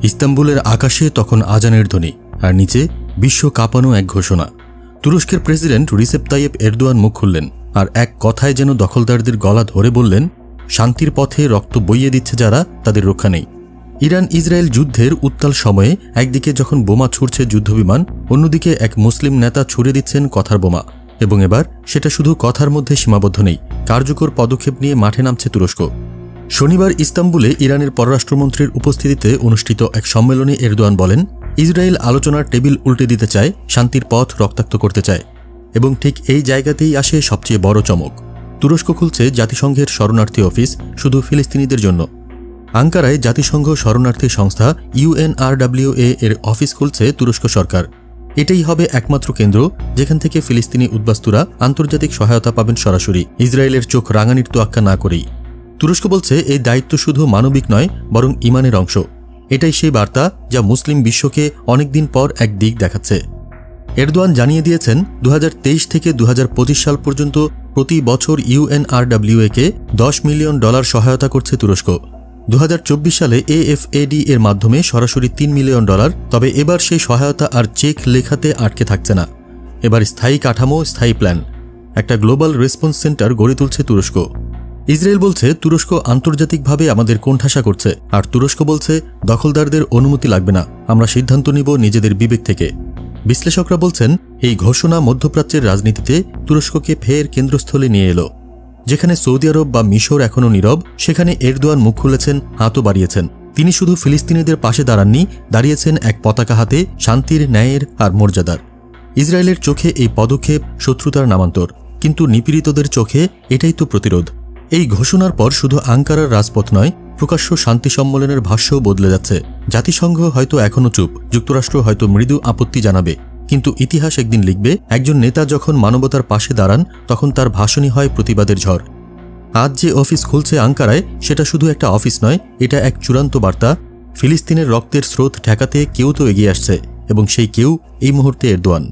ইস্তাম্বুলের আকাশে তখন আজানের ধ্বনি, আর নিচে বিশ্ব কাঁপানো এক ঘোষণা। তুরস্কের প্রেসিডেন্ট রিসেপ তাইয়েপ এরদোয়ান মুখ খুললেন আর এক কথায় যেন দখলদারদের গলা ধরে বললেন, শান্তির পথে রক্ত বইয়ে দিচ্ছে যারা, তাদের রক্ষা নেই। ইরান ইসরায়েল যুদ্ধের উত্তাল সময়ে একদিকে যখন বোমা ছুড়ছে যুদ্ধবিমান, অন্যদিকে এক মুসলিম নেতা ছুড়ে দিচ্ছেন কথার বোমা। এবং এবার সেটা শুধু কথার মধ্যে সীমাবদ্ধ নেই, কার্যকর পদক্ষেপ নিয়ে মাঠে নামছে তুরস্ক। শনিবার ইস্তাম্বুলে ইরানের পররাষ্ট্রমন্ত্রীর উপস্থিতিতে অনুষ্ঠিত এক সম্মেলনে এরদোয়ান বলেন, ইসরায়েল আলোচনার টেবিল উল্টে দিতে চায়, শান্তির পথ রক্তাক্ত করতে চায়। এবং ঠিক এই জায়গাতেই আসে সবচেয়ে বড় চমক। তুরস্ক খুলছে জাতিসংঘের শরণার্থী অফিস শুধু ফিলিস্তিনিদের জন্য। আঙ্কারায় জাতিসংঘ শরণার্থী সংস্থা UNRWA এর অফিস খুলছে তুরস্ক সরকার। এটাই হবে একমাত্র কেন্দ্র যেখান থেকে ফিলিস্তিনি উদ্বাস্তুরা আন্তর্জাতিক সহায়তা পাবেন সরাসরি, ইসরায়েলের চোখ রাঙানির তোয়াক্কা না করেই। তুরস্ক বলছে এই দায়িত্ব শুধু মানবিক নয়, বরং ইমানের অংশ। এটাই সেই বার্তা যা মুসলিম বিশ্বকে অনেকদিন পর এক দিক দেখাচ্ছে। এরদোয়ান জানিয়ে দিয়েছেন 2023 থেকে 2025 সাল পর্যন্ত প্রতি বছর UNRWA-কে $10 মিলিয়ন সহায়তা করছে তুরস্ক। 2024 সালে AFAD এর মাধ্যমে সরাসরি $3 মিলিয়ন। তবে এবার সেই সহায়তা আর চেক লেখাতে আটকে থাকছে না। এবার স্থায়ী কাঠামো, স্থায়ী প্ল্যান, একটা গ্লোবাল রেসপন্স সেন্টার গড়ে তুলছে তুরস্ক। ইসরায়েল বলছে তুরস্ক আন্তর্জাতিকভাবে আমাদের কোণঠাসা করছে, আর তুরস্ক বলছে দখলদারদের অনুমতি লাগবে না, আমরা সিদ্ধান্ত নিব নিজেদের বিবেক থেকে। বিশ্লেষকরা বলছেন এই ঘোষণা মধ্যপ্রাচ্যের রাজনীতিতে তুরস্ককে ফের কেন্দ্রস্থলে নিয়ে এলো। যেখানে সৌদি আরব বা মিশর এখনও নীরব, সেখানে এরদোয়ান মুখ খুলেছেন, হাতও বাড়িয়েছেন। তিনি শুধু ফিলিস্তিনিদের পাশে দাঁড়াননি, দাঁড়িয়েছেন এক পতাকা হাতে, শান্তির, ন্যায়ের আর মর্যাদার। ইসরায়েলের চোখে এই পদক্ষেপ শত্রুতার নামান্তর, কিন্তু নিপীড়িতদের চোখে এটাই তো প্রতিরোধ। এই ঘোষণার পর শুধু আঙ্কারার রাজপথ নয়, প্রকাশ্য শান্তি সম্মেলনের ভাষ্যও বদলে যাচ্ছে। জাতিসংঘ হয়তো এখনও চুপ, যুক্তরাষ্ট্র হয়তো মৃদু আপত্তি জানাবে, কিন্তু ইতিহাস একদিন লিখবে, একজন নেতা যখন মানবতার পাশে দাঁড়ান তখন তার ভাষণই হয় প্রতিবাদের ঝড়। আজ যে অফিস খুলছে আঙ্কারায়, সেটা শুধু একটা অফিস নয়, এটা এক চূড়ান্ত বার্তা। ফিলিস্তিনের রক্তের স্রোত ঠেকাতে কেউ তো এগিয়ে আসছে, এবং সেই কেউ এই মুহূর্তে এরদোয়ান।